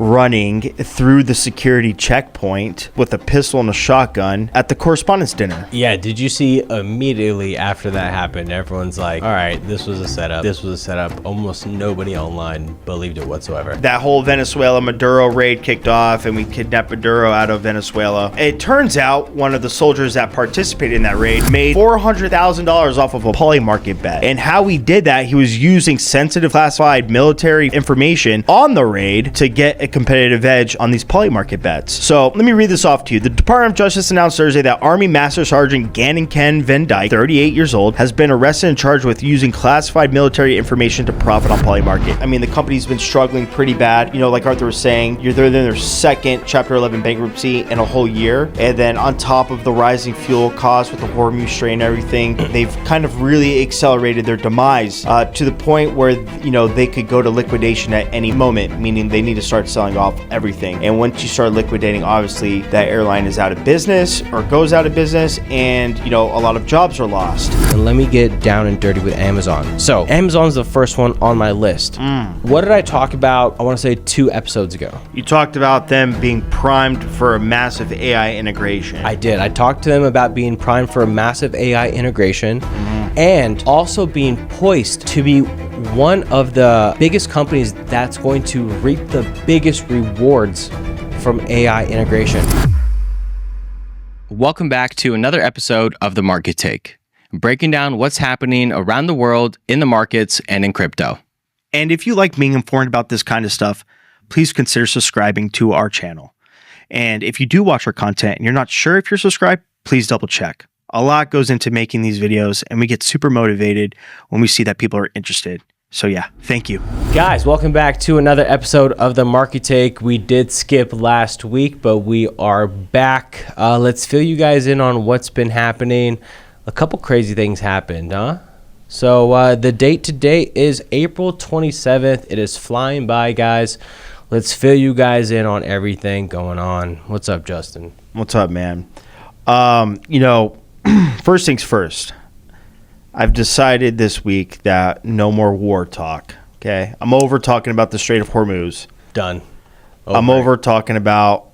running through the security checkpoint with a pistol and a shotgun at the Correspondents Dinner. Yeah, did you see immediately after that happened, everyone's like, all right, this was a setup. This was a setup. Almost nobody online believed it whatsoever. That whole Venezuela Maduro raid kicked off and we kidnapped Maduro out of Venezuela. It turns out one of the soldiers that participated in that raid made $400,000 off of a poly market bet. And how he did that, he was using sensitive classified military information on the raid to get a competitive edge on these poly market bets. So let me read this off to you. The Department of Justice announced Thursday that Army Master Sergeant Gannon Ken Van Dyke, 38 years old, has been arrested and charged with using classified military information to profit on poly market. I mean, the company's been struggling pretty bad. You know, like Arthur was saying, they're in their second Chapter 11 bankruptcy in a whole year. And then on top of the rising fuel costs with the Hormuz Strait and everything, they've kind of really accelerated their demise to the point where, you know, they could go to liquidation at any moment, meaning they need to start selling off everything. And once you start liquidating, obviously that airline is out of business or goes out of business, and you know, a lot of jobs are lost. And let me get down and dirty with Amazon. So Amazon's the first one on my list. What did I talk about? I want to say 2 episodes ago. You talked about them being primed for a massive AI integration. I did. I talked to them about being primed for a massive AI integration and also being poised to be one of the biggest companies that's going to reap the biggest rewards from AI integration. Welcome back to another episode of The Market Take, breaking down what's happening around the world in the markets and in crypto. And if you like being informed about this kind of stuff, please consider subscribing to our channel. And if you do watch our content and you're not sure if you're subscribed, please double check. A lot goes into making these videos, and we get super motivated when we see that people are interested. So yeah, thank you. Guys, welcome back to another episode of The Market Take. We did skip last week, but we are back. Let's fill you guys in on what's been happening. A couple crazy things happened, huh? So the date today is April 27th. It is flying by, guys. Let's fill you guys in on everything going on. What's up, Justin? What's up, man? You know, first things first. I've decided this week that no more war talk, okay? I'm over talking about the Strait of Hormuz. Done. I'm over talking about,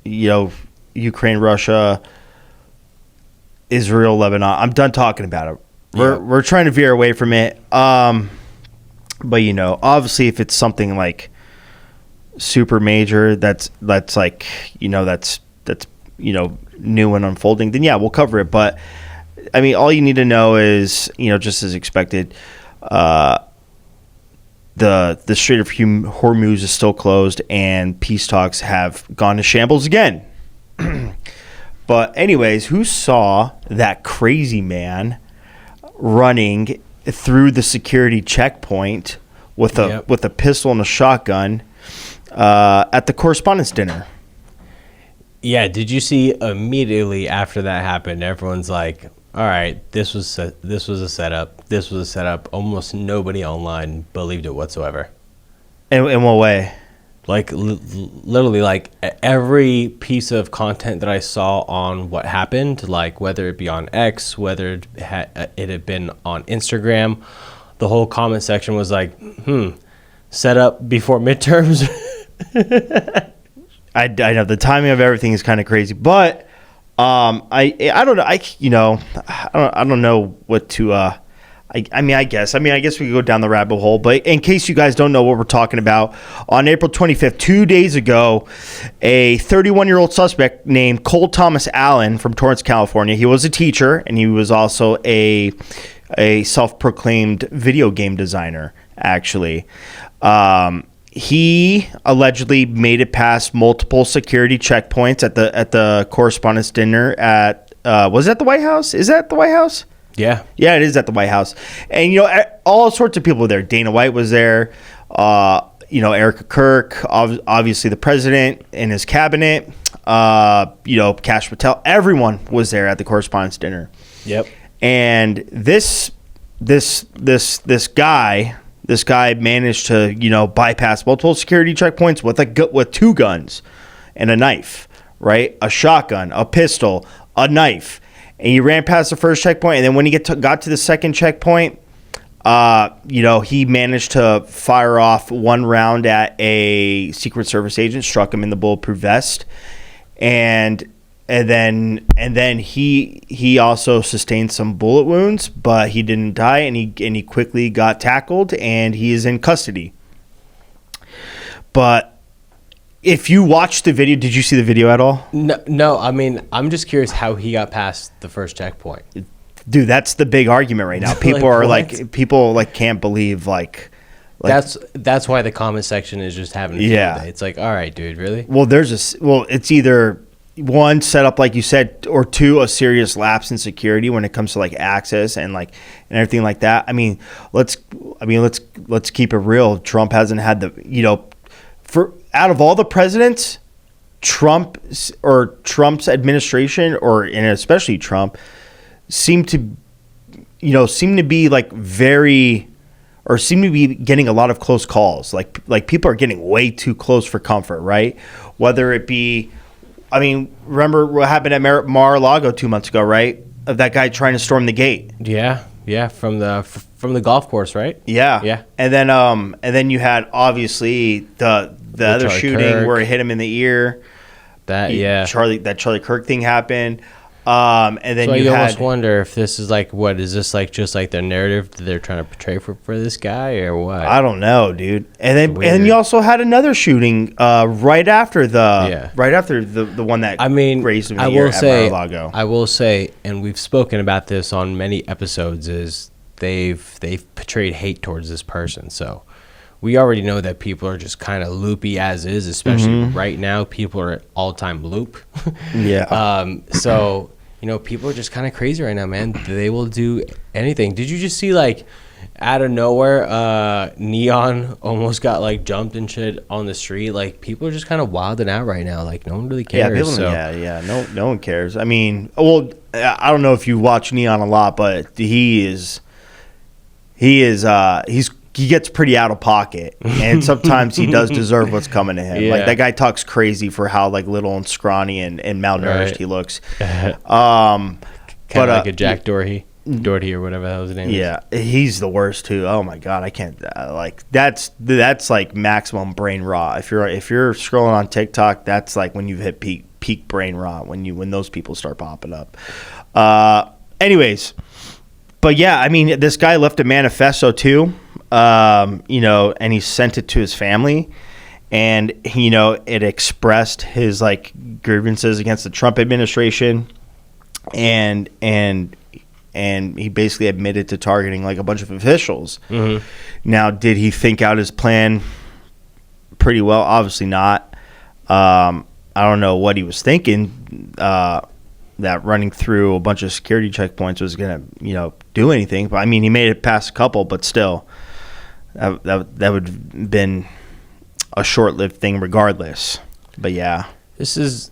you know, Ukraine, Russia, Israel, Lebanon. I'm done talking about it. We're trying to veer away from it. But, you know, obviously if it's something like super major that's like, you know, that's you know, new and unfolding, then yeah, we'll cover it. But I mean, all you need to know is, you know, just as expected, the Strait of Hormuz is still closed and peace talks have gone to shambles again. But anyways, who saw that crazy man running through the security checkpoint with a pistol and a shotgun at the Correspondents Dinner? Yeah, did you see immediately after that happened, everyone's like, all right, this was a setup. This was a setup. Almost nobody online believed it whatsoever. In what way? Like literally, like every piece of content that I saw on what happened, like whether it be on X, whether it had been on Instagram, the whole comment section was like, set up before midterms. I know the timing of everything is kind of crazy, but I don't know. I don't know what to. I guess we could go down the rabbit hole. But in case you guys don't know what we're talking about, on April 25th, 2 days ago, a 31-year-old suspect named Cole Thomas Allen from Torrance, California. He was a teacher and he was also a self-proclaimed video game designer. Actually. He allegedly made it past multiple security checkpoints at the Correspondents Dinner at was it at the White House? Is that the White House? Yeah, it is at the White House. And you know, all sorts of people were there. Dana White was there. You know, Erica Kirk, obviously the president and his cabinet. You know, Kash Patel. Everyone was there at the Correspondents Dinner. Yep. And this guy. This guy managed to, you know, bypass multiple security checkpoints with 2 guns and a knife, right? A shotgun, a pistol, a knife. And he ran past the first checkpoint. And then when he got to the second checkpoint, He managed to fire off one round at a Secret Service agent, struck him in the bulletproof vest, and then he also sustained some bullet wounds, but he didn't die, and he quickly got tackled, and he is in custody. But if you watched the video, did you see the video at all? No. I mean, I'm just curious how he got past the first checkpoint. Dude, that's the big argument right now. People can't believe that's why the comment section is just having a field day. It's like, all right, dude, really? Well, it's either one, set up like you said, or two, a serious lapse in security when it comes to like access and everything like that. I mean, let's keep it real. Trump hasn't had for out of all the presidents, Trump's administration, and especially Trump, seem to be getting a lot of close calls. Like people are getting way too close for comfort, right? Whether it be, I mean, remember what happened at Mar-a-Lago 2 months ago, right? Of that guy trying to storm the gate. Yeah, from the golf course, right? Yeah. And then you had obviously the other Charlie shooting Kirk, where it hit him in the ear. That Charlie Kirk thing happened. And then so you almost wonder if this is just like their narrative that they're trying to portray for this guy or what? I don't know, dude. And then you also had another shooting right after the one that grazed him in the ear at Mar-a-Lago. I will say, and we've spoken about this on many episodes, is they've portrayed hate towards this person. So we already know that people are just kind of loopy as is, especially right now. People are at all-time loop. Yeah. So, people are just kind of crazy right now, man. They will do anything. Did you just see, out of nowhere, Neon almost got, jumped and shit on the street? People are just kind of wilding out right now. No one really cares. No one cares. I mean, well, I don't know if you watch Neon a lot, but he gets pretty out of pocket, and sometimes he does deserve what's coming to him. Yeah. That guy talks crazy for how little and scrawny and malnourished he looks. Kind of like a Jack Doherty or whatever that was his name. Yeah, he's the worst too. Oh my god, I can't. That's maximum brain rot. If you're scrolling on TikTok, that's when you've hit peak brain rot when those people start popping up. Anyways, but yeah, I mean, this guy left a manifesto too. And he sent it to his family, and it expressed his grievances against the Trump administration, and he basically admitted to targeting a bunch of officials. Now, did he think out his plan pretty well? Obviously not. I don't know what he was thinking, that running through a bunch of security checkpoints was gonna do anything, but I mean, he made it past a couple, but still. That would have been a short-lived thing regardless. But yeah. This is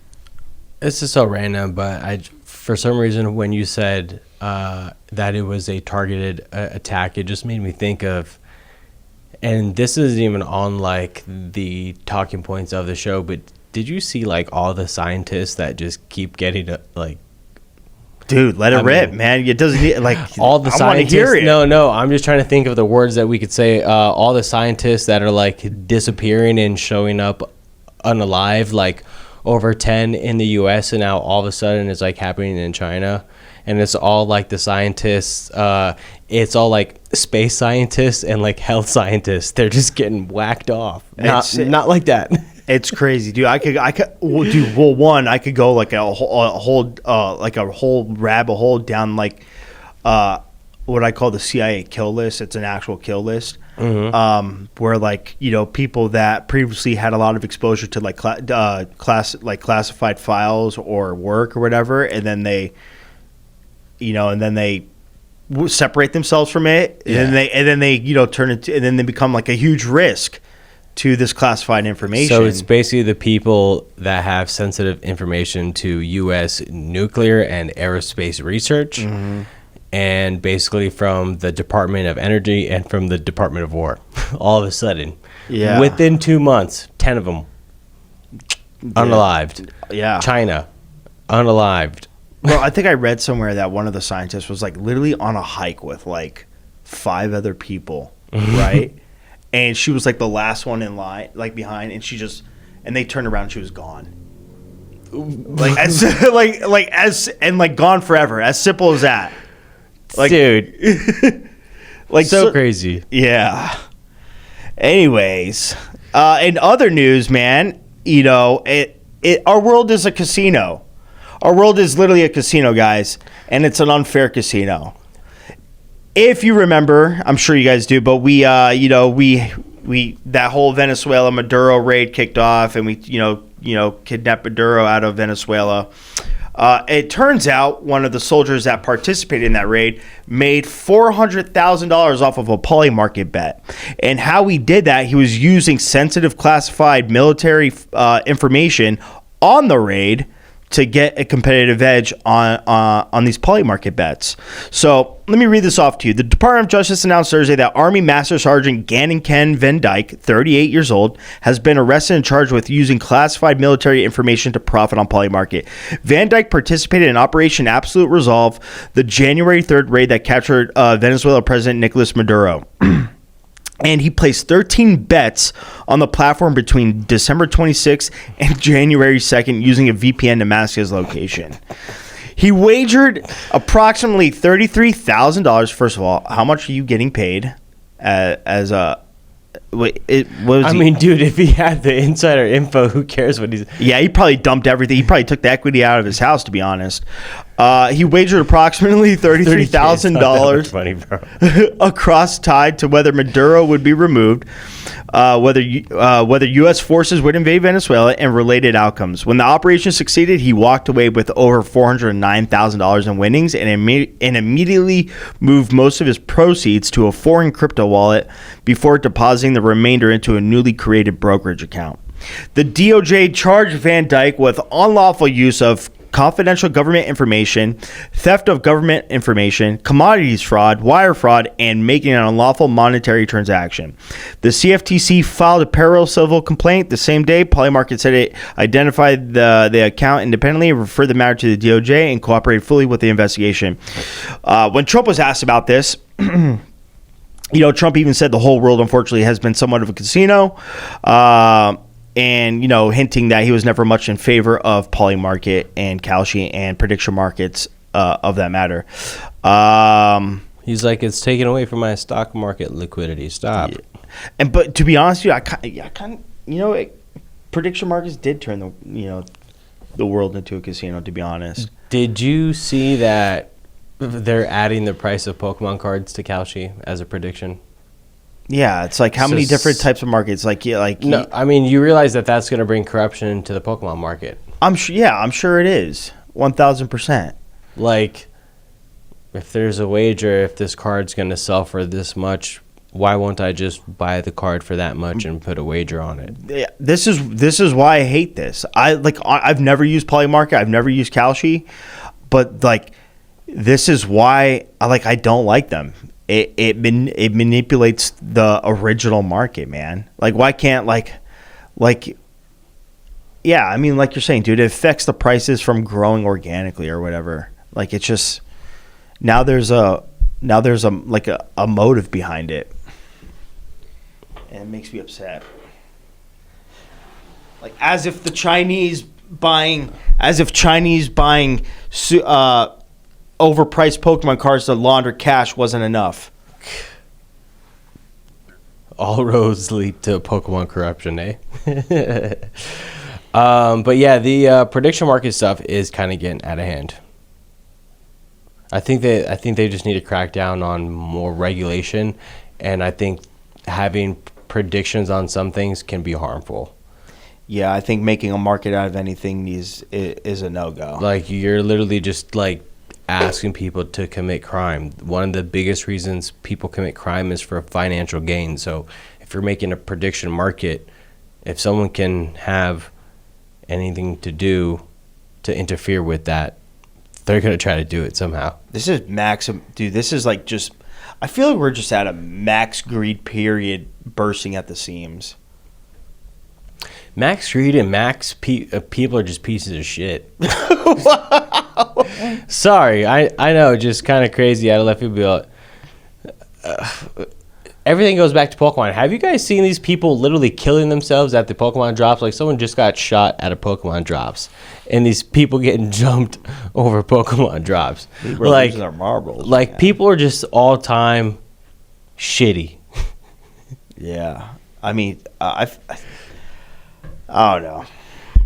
so random, but for some reason when you said that it was a targeted attack, it just made me think of, and this isn't even on the talking points of the show, but did you see all the scientists that just keep getting Dude, let it rip, man. It doesn't need all the scientists. Hear it. No. I'm just trying to think of the words that we could say. All the scientists that are disappearing and showing up unalive, over 10 in the U.S. and now all of a sudden it's happening in China, and it's all the scientists. It's all space scientists and health scientists. They're just getting whacked off. Not like that. It's crazy, dude. I could one, I could go a whole rabbit hole down what I call the CIA kill list. It's an actual kill list, where people that previously had a lot of exposure to classified files or work or whatever, and then they separate themselves from it, and then they turn it, and then they become a huge risk to this classified information. So it's basically the people that have sensitive information to U.S. nuclear and aerospace research, and basically from the Department of Energy and from the Department of War. All of a sudden, within 2 months, 10 of them unalived. Yeah, China, unalived. Well, I think I read somewhere that one of the scientists was literally on a hike with 5 other people, right? And she was like the last one in line, like behind, and and they turned around and she was gone. Like as gone forever. As simple as that. Like, dude. Like so crazy. Yeah. Anyways, in other news, man, you know, our world is a casino. Our world is literally a casino, guys, and it's an unfair casino. If you remember, I'm sure you guys do, but we that whole Venezuela Maduro raid kicked off, and we kidnapped Maduro out of Venezuela. It turns out one of the soldiers that participated in that raid made $400,000 off of a poly market bet. And how he did that, he was using sensitive classified military information on the raid to get a competitive edge on these poly market bets. So let me read this off to you. The Department of Justice announced Thursday that Army Master Sergeant Gannon Ken Van Dyke, 38 years old, has been arrested and charged with using classified military information to profit on poly market. Van Dyke participated in Operation Absolute Resolve, the January 3rd raid that captured Venezuela President Nicolas Maduro. And he placed 13 bets on the platform between December 26th and January 2nd using a VPN to mask his location. He wagered approximately $33,000. First of all, how much are you getting paid as a... Dude, if he had the insider info, who cares what he's... Yeah, he probably dumped everything. He probably took the equity out of his house, to be honest. He wagered approximately $33,000 across tied to whether Maduro would be removed, whether U.S. forces would invade Venezuela, and related outcomes. When the operation succeeded, he walked away with over $409,000 in winnings and immediately moved most of his proceeds to a foreign crypto wallet before depositing the remainder into a newly created brokerage account. The DOJ charged Van Dyke with unlawful use of confidential government information, theft of government information, commodities fraud, wire fraud, and making an unlawful monetary transaction. The CFTC filed a parallel civil complaint the same day. Polymarket said it identified the account independently and referred the matter to the DOJ and cooperated fully with the investigation. When Trump was asked about this, Trump even said the whole world, unfortunately, has been somewhat of a casino. And, hinting that he was never much in favor of poly market and Kalshi and prediction markets of that matter. He's like, it's taken away from my stock market liquidity. Stop. Yeah. But to be honest with you, I kind of, prediction markets did turn the world into a casino, to be honest. Did you see that they're adding the price of Pokemon cards to Kalshi as a prediction? Yeah, it's like how many different types of markets? No, I mean, you realize that that's going to bring corruption into the Pokemon market. I'm sure it is 1,000%. Like, if there's a wager, if this card's going to sell for this much, why won't I just buy the card for that much and put a wager on it? Yeah, this is why I hate this. I've never used Polymarket, I've never used Kalshi, but this is why I don't like them. It manipulates the original market, man. Why can't yeah, I mean, like you're saying, dude, it affects the prices from growing organically or whatever. It's just now there's a motive behind it, and it makes me upset. As if Chinese buying overpriced Pokemon cards to launder cash wasn't enough. All roads lead to Pokemon corruption, eh? But yeah, the prediction market stuff is kind of getting out of hand. I think they just need to crack down on more regulation, and I think having predictions on some things can be harmful. Yeah, I think making a market out of anything is a no-go. You're literally just asking people to commit crime. One of the biggest reasons people commit crime is for financial gain. So if you're making a prediction market, if someone can have anything to do to interfere with that, they're going to try to do it somehow. This is dude, this is just, I feel like we're just at a max greed period bursting at the seams. Max greed and people are just pieces of shit. Sorry, I know, just kind of crazy out of left field. everything goes back to Pokemon. Have you guys seen these people literally killing themselves at the Pokemon drops? Like, someone just got shot at a Pokemon drops, and these people getting jumped over Pokemon drops. We're losing our marbles. Like, man. people are just all time shitty. Yeah. I mean, I don't know.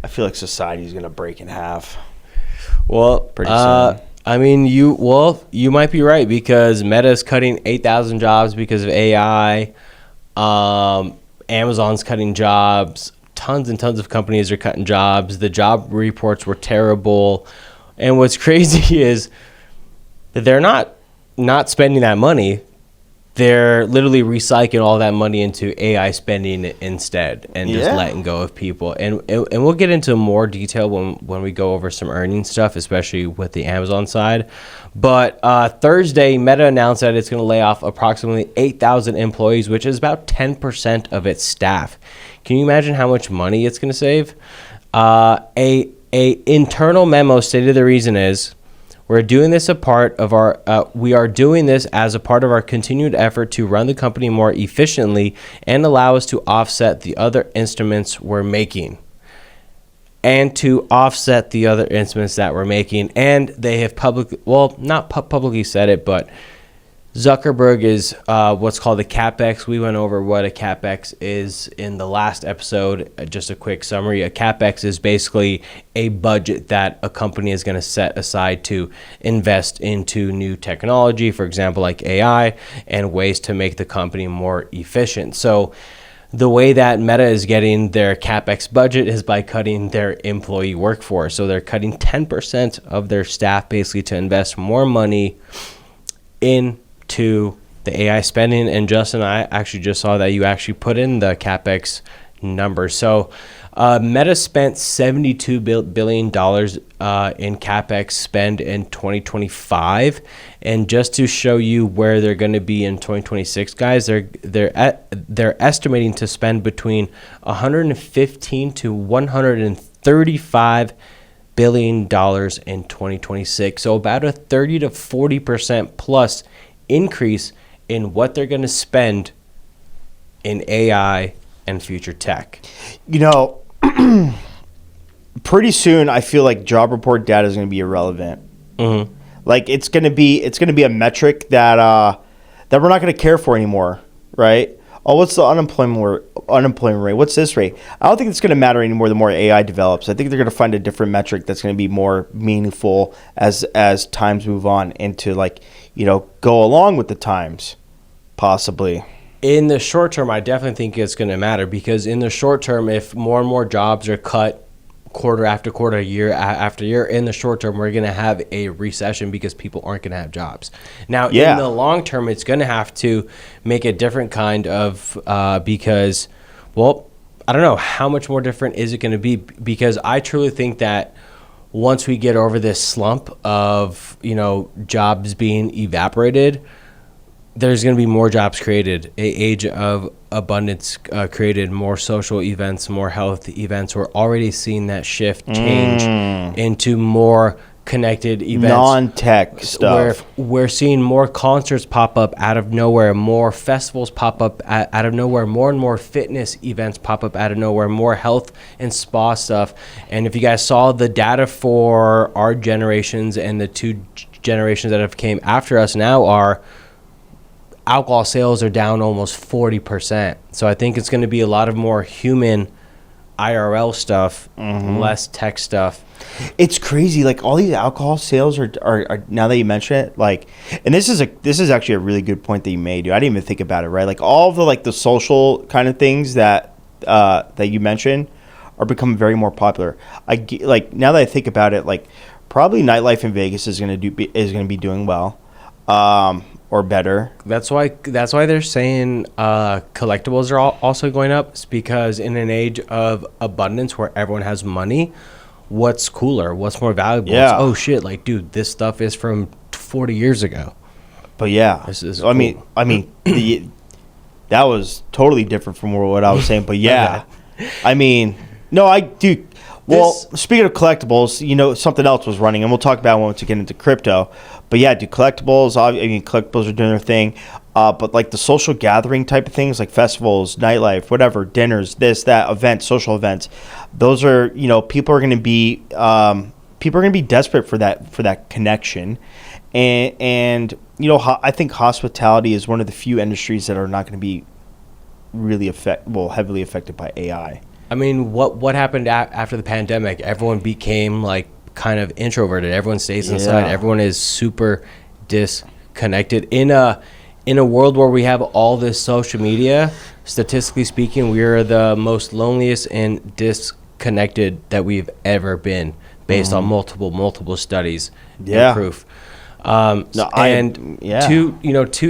I feel like society is going to break in half. Well, Pretty soon. I mean, you might be right, because Meta is cutting 8,000 jobs because of AI. Amazon's cutting jobs. Tons and tons of companies are cutting jobs. The job reports were terrible. And what's crazy is that they're not spending that money. They're literally recycling all that money into AI spending instead, and just letting go of people. And we'll get into more detail when we go over some earnings stuff, especially with the Amazon side. But Thursday, Meta announced that it's going to lay off approximately 8,000 employees, which is about 10% of its staff. Can you imagine how much money it's going to save? A internal memo stated the reason is, we are doing this as a part of our continued effort to run the company more efficiently and allow us to offset the other instruments we're making. And they have not publicly said it, but Zuckerberg is what's called a CapEx. We went over what a CapEx is in the last episode. Just a quick summary. A CapEx is basically a budget that a company is going to set aside to invest into new technology, for example, like AI, and ways to make the company more efficient. So the way that Meta is getting their CapEx budget is by cutting their employee workforce. So they're cutting 10% of their staff basically to invest more money into the AI spending. And Justin, I actually just saw that you actually put in the CapEx number. So Meta spent $72 billion in CapEx spend in 2025. And just to show you where they're going to be in 2026, guys, they're estimating to spend between 115 to 135 billion dollars in 2026. So about a 30 to 40% plus increase in what they're going to spend in AI and future tech. You know, pretty soon I feel like job report data is going to be irrelevant. Mm-hmm. Like it's going to be a metric that we're not going to care for anymore, right? Oh, what's the unemployment rate? What's this rate? I don't think it's going to matter anymore the more AI develops. I think they're going to find a different metric that's going to be more meaningful as times move on, and to, like, you know, go along with the times, possibly. In the short term, I definitely think it's going to matter, because in the short term, if more and more jobs are cut quarter after quarter, year after year, in the short term, we're going to have a recession because people aren't going to have jobs. Now, in the long term, it's going to have to make a different kind of because, well, I don't know, how much more different is it going to be? Because I truly think that once we get over this slump of, you know, jobs being evaporated, there's going to be more jobs created, an age of abundance created, more social events, more health events. We're already seeing that shift change into more connected events. Non-tech stuff. We're seeing more concerts pop up out of nowhere, more festivals pop up out of nowhere, more and more fitness events pop up out of nowhere, more health and spa stuff. And if you guys saw the data for our generations and the two generations that have came after us now, are alcohol sales are down almost 40%. So I think it's going to be a lot of more human IRL stuff, less tech stuff. It's crazy. Like, all these alcohol sales are now that you mention it, like, and this is actually a really good point that you made, dude. I didn't even think about it, right? Like, all of the, like, the social kind of things that you mentioned are becoming very more popular. Like, now that I think about it, like, probably nightlife in Vegas is going to be doing well. Or better. That's why they're saying collectibles are also going up. It's because in an age of abundance where everyone has money, what's cooler? What's more valuable? Yeah. It's, oh shit! Like, dude, this stuff is from 40 years ago. But yeah, this is cool. I mean, that was totally different from what I was saying. But yeah, I mean, no, I do. Well, speaking of collectibles, something else was running, and we'll talk about it once we get into crypto. But yeah, collectibles, collectibles are doing their thing. But like the social gathering type of things, like festivals, nightlife, whatever, dinners, this, that, events, social events, those are, people are going to be desperate for that connection. And I think hospitality is one of the few industries that are not going to be really heavily affected by AI. I mean, what happened after the pandemic? Everyone became like kind of introverted. Everyone stays inside. Everyone is super disconnected. In a world where we have all this social media, statistically speaking, we are the most loneliest and disconnected that we've ever been, based on multiple studies and proof. Two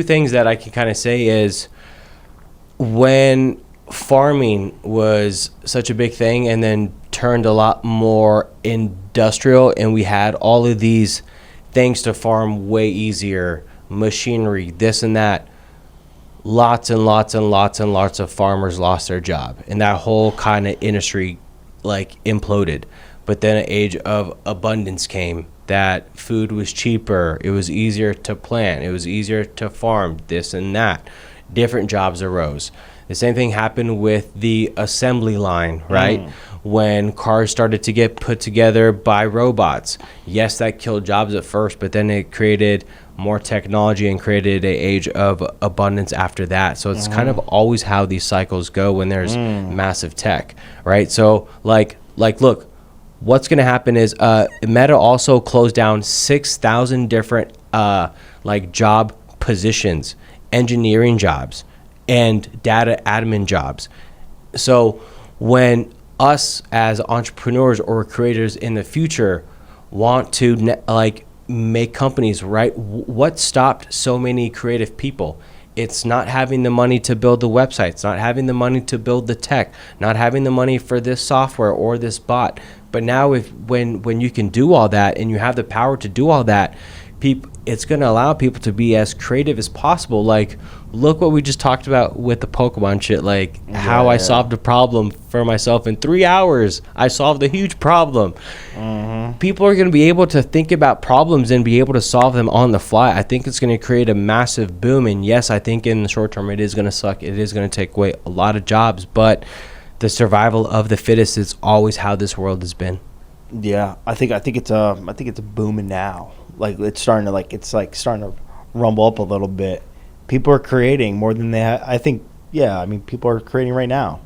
things that I can kind of say is when farming was such a big thing and then turned a lot more industrial, and we had all of these things to farm way easier, machinery, this and that, lots of farmers lost their job, and that whole kind of industry like imploded. But then an age of abundance came, that food was cheaper, it was easier to plant, it was easier to farm, this and that, different jobs arose. The same thing happened with the assembly line, right? When cars started to get put together by robots. Yes, that killed jobs at first, but then it created more technology and created an age of abundance after that. So it's kind of always how these cycles go when there's massive tech, right? So like look, what's going to happen is Meta also closed down 6,000 different job positions, engineering jobs, and data admin jobs. So when us as entrepreneurs or creators in the future want to make companies, right? What stopped so many creative people? It's not having the money to build the websites, not having the money to build the tech, not having the money for this software or this bot. But now when you can do all that and you have the power to do all that, it's going to allow people to be as creative as possible. Like, look what we just talked about with the Pokemon shit. Like, how I solved a problem for myself in 3 hours. I solved a huge problem. People are going to be able to think about problems and be able to solve them on the fly. I think it's going to create a massive boom. And yes, I think in the short term it is going to suck. It is going to take away a lot of jobs. But the survival of the fittest is always how this world has been. Yeah, I think it's a booming now. Like it's starting to rumble up a little bit. People are creating more than they I think. Yeah, I mean, people are creating right now.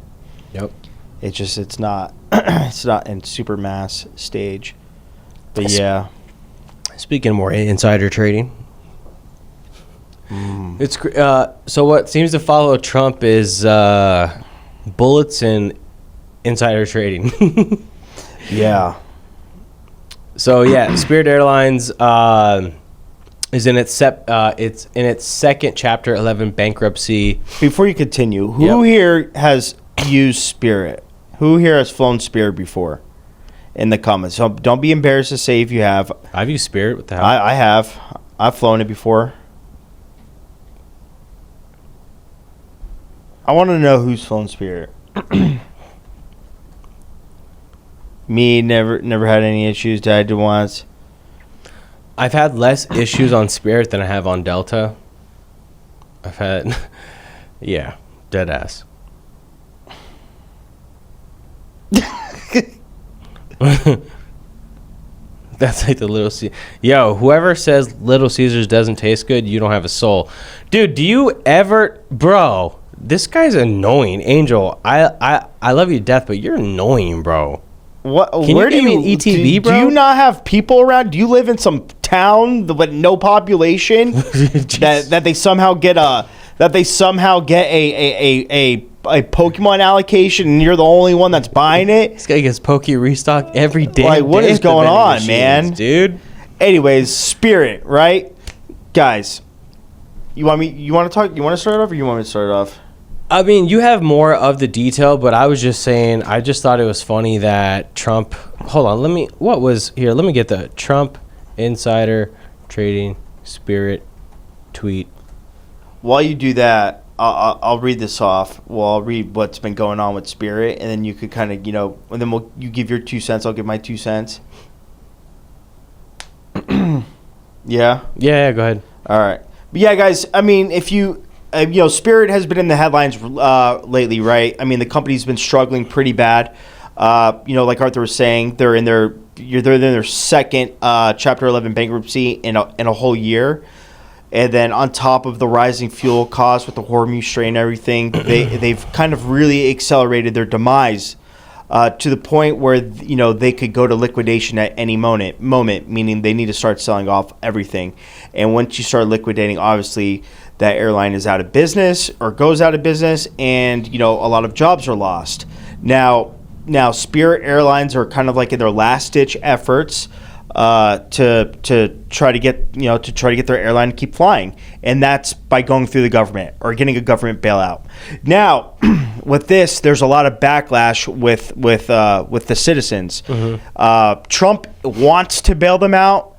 Yep. It's not in super mass stage. But yeah. Speaking of more insider trading, it's so what seems to follow Trump is bullets and insider trading. Yeah. So yeah, Spirit Airlines is in its second Chapter 11 bankruptcy. Before you continue, who here has used Spirit? Who here has flown Spirit before? In the comments. So don't be embarrassed to say if you have. I've used Spirit. What the hell? I have. I've flown it before. I want to know who's flown Spirit. Me, never had any issues. Died once. I've had less issues on Spirit than I have on Delta. I've had, dead ass. That's like the Little Caesars. Yo, whoever says Little Caesars doesn't taste good, you don't have a soul. Dude, do you ever... Bro, this guy's annoying. Angel, I love you to death, but you're annoying, bro. What? Can where you give me an ETB, bro? Do you not have people around? Do you live in some town with no population that they somehow get a Pokemon allocation and you're the only one that's buying it? This guy gets Poke restock every day. Like, what is going on, man? Dude. Anyways, Spirit, right? Guys, you want to start it off or you want me to start it off? I mean, you have more of the detail, but I was just saying, I just thought it was funny that Trump... Hold on, let me get the Trump insider trading Spirit tweet. While you do that, I'll read this off. Well, I'll read what's been going on with Spirit, and then you could kind of, and then you give your 2 cents. I'll give my 2 cents. Yeah. Yeah. Go ahead. All right. But yeah, guys. I mean, if Spirit has been in the headlines lately, right? I mean, the company's been struggling pretty bad. Like Arthur was saying, they're in their second Chapter 11 bankruptcy in a whole year. And then on top of the rising fuel costs with the Hormuz Strait and everything, they've kind of really accelerated their demise to the point where they could go to liquidation at any moment, meaning they need to start selling off everything. And once you start liquidating, obviously that airline is out of business or goes out of business, and a lot of jobs are lost. Now Spirit Airlines are kind of like in their last ditch efforts to try to get their airline to keep flying, and that's by going through the government or getting a government bailout. Now, with this, there's a lot of backlash with the citizens. Mm-hmm. Trump wants to bail them out.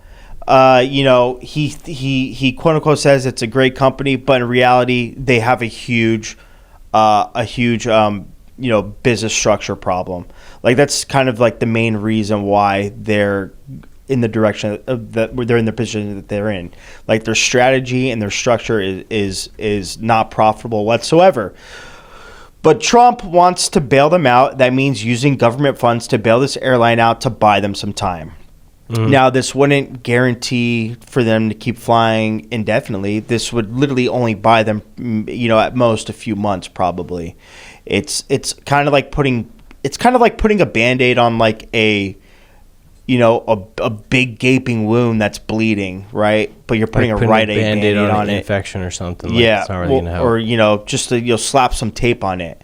He quote unquote says it's a great company, but in reality, they have a huge business structure problem. Like, that's kind of like the main reason why they're in the direction of where they're in the position that they're in. Like, their strategy and their structure is not profitable whatsoever. But Trump wants to bail them out. That means using government funds to bail this airline out to buy them some time. Mm-hmm. Now, this wouldn't guarantee for them to keep flying indefinitely. This would literally only buy them, at most a few months, probably. It's kind of like putting a Band-Aid on like a big gaping wound that's bleeding, right? But you're putting a Rite Aid Band-Aid on an it. Infection or something. Yeah, it's not really gonna help. Or just to, slap some tape on it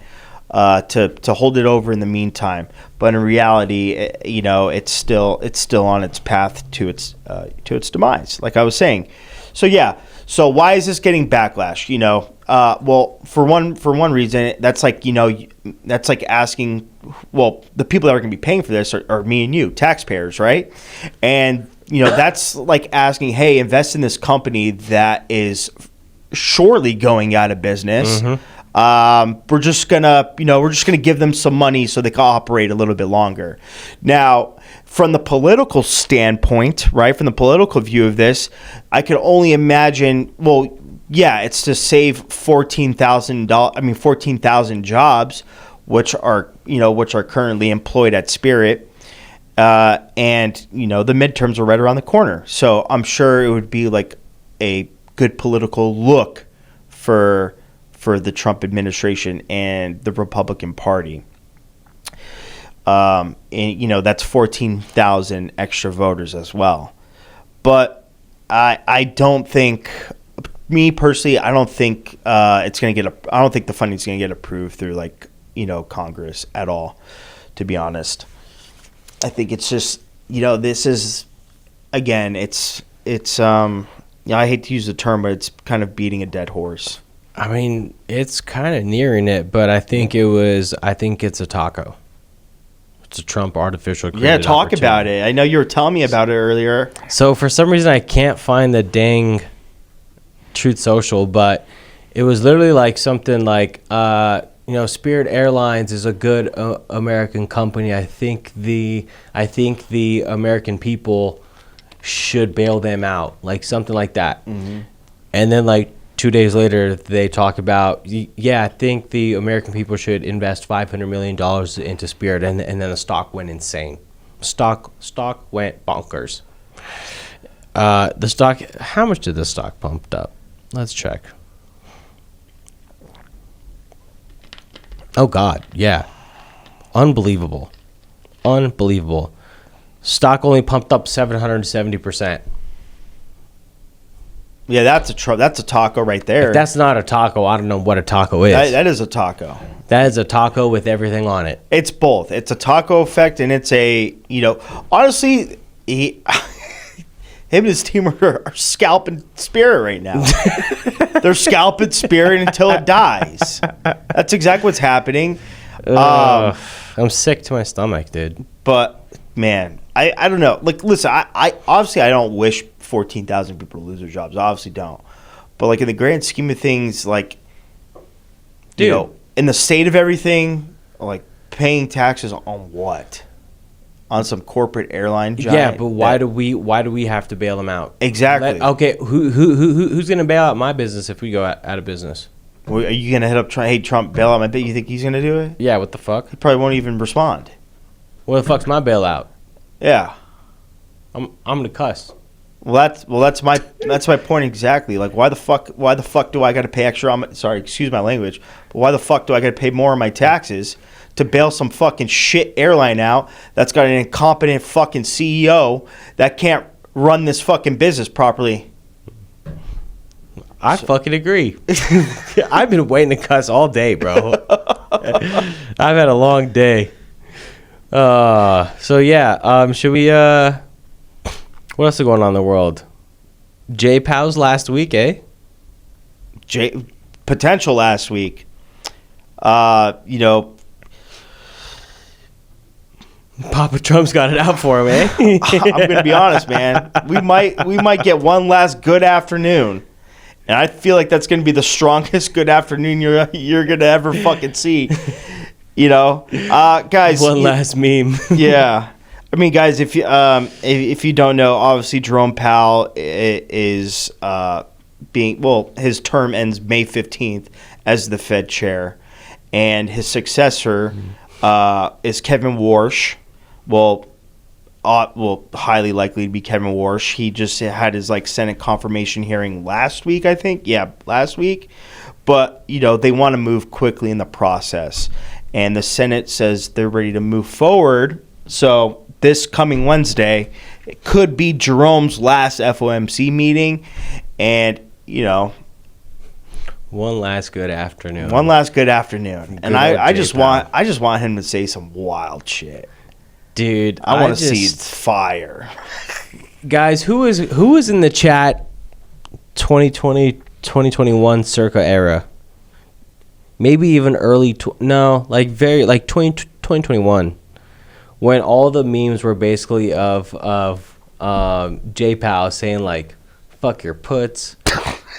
to hold it over in the meantime. But in reality, it's still on its path to its demise, like I was saying. So yeah. So why is this getting backlash? Well, for one reason, that's like asking, well, the people that are going to be paying for this are me and you, taxpayers, right? And that's like asking, hey, invest in this company that is surely going out of business. Mm-hmm. We're just gonna give them some money so they can operate a little bit longer. Now, from the political standpoint, right, from the political view of this, I could only imagine. Well, yeah, it's to save 14,000 jobs, which are currently employed at Spirit, and the midterms are right around the corner. So I'm sure it would be like a good political look for the Trump administration and the Republican Party. And that's 14,000 extra voters as well. But I don't think, me personally, I don't think it's going to get. I don't think the funding's going to get approved through Congress at all. To be honest, I think it's just this is, again, it's I hate to use the term, but it's kind of beating a dead horse. I mean, it's kind of nearing it, but I think it's a taco. It's a Trump artificial created Yeah, talk about it. I know you were telling me about it earlier. So for some reason, I can't find the dang Truth Social, but it was literally like something like, Spirit Airlines is a good American company. I think the American people should bail them out, like something like that. Mm-hmm. And then 2 days later, they talk about, I think the American people should invest $500 million into Spirit, and then the stock went insane. Stock went bonkers. The stock, how much did the stock pump up? Let's check. Oh God, yeah, unbelievable. Stock only pumped up 770%. Yeah, that's a taco right there. If that's not a taco, I don't know what a taco is. That is a taco. That is a taco with everything on it. It's both. It's a taco effect, and it's a, honestly, him and his team are scalping Spirit right now. They're scalping Spirit until it dies. That's exactly what's happening. I'm sick to my stomach, dude. But, man, I don't know. Listen, I obviously I don't wish 14,000 people to lose their jobs. I obviously don't. But, in the grand scheme of things, Dude. You know, in the state of everything, like paying taxes on what? On some corporate airline giant? Yeah, but why do we have to bail them out? Exactly. Okay, who's gonna bail out my business if we go out of business? Well, are you gonna hit up Trump bail out my bit? You think he's gonna do it? Yeah, what the fuck? He probably won't even respond. What the fuck's my bailout? Yeah. I'm gonna cuss. That's my point exactly. Like, why the fuck do I got to pay extra on my, sorry, excuse my language, but why the fuck do I got to pay more on my taxes to bail some fucking shit airline out that's got an incompetent fucking CEO that can't run this fucking business properly? I fucking agree. I've been waiting to cuss all day, bro. I've had a long day. So yeah, should we what else is going on in the world? Powell's last week, eh? Potential last week. You know, Papa Trump's got it out for him, eh? I'm gonna be honest, man. We might get one last good afternoon. And I feel like that's going to be the strongest good afternoon you're going to ever fucking see. You know, guys. One last meme. Yeah. I mean, guys, if you don't know, obviously Jerome Powell is his term ends May 15th as the Fed chair, and his successor is Kevin Warsh. Well, highly likely to be Kevin Warsh. He just had his Senate confirmation hearing last week, I think. Yeah, last week. But, you know, they want to move quickly in the process. And the Senate says they're ready to move forward. So this coming Wednesday, it could be Jerome's last FOMC meeting. And, you know, one last good afternoon. And I just want him to say some wild shit. Dude, I want to see fire. Guys, who is in the chat 2020, 2021 circa era? Maybe even early 2021, when all the memes were basically of J Powell saying fuck your puts,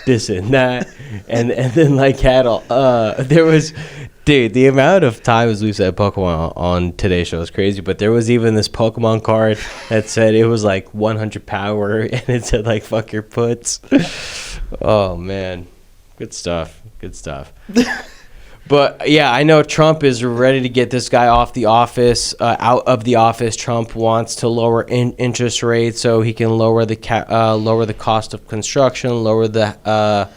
this and that, and then had all there was. Dude, the amount of times we've said Pokemon on today's show is crazy, but there was even this Pokemon card that said it was 100 power, and it said fuck your puts. Oh, man. Good stuff. But, yeah, I know Trump is ready to get this guy out of the office. Trump wants to lower interest rates so he can lower the cost of construction, lower the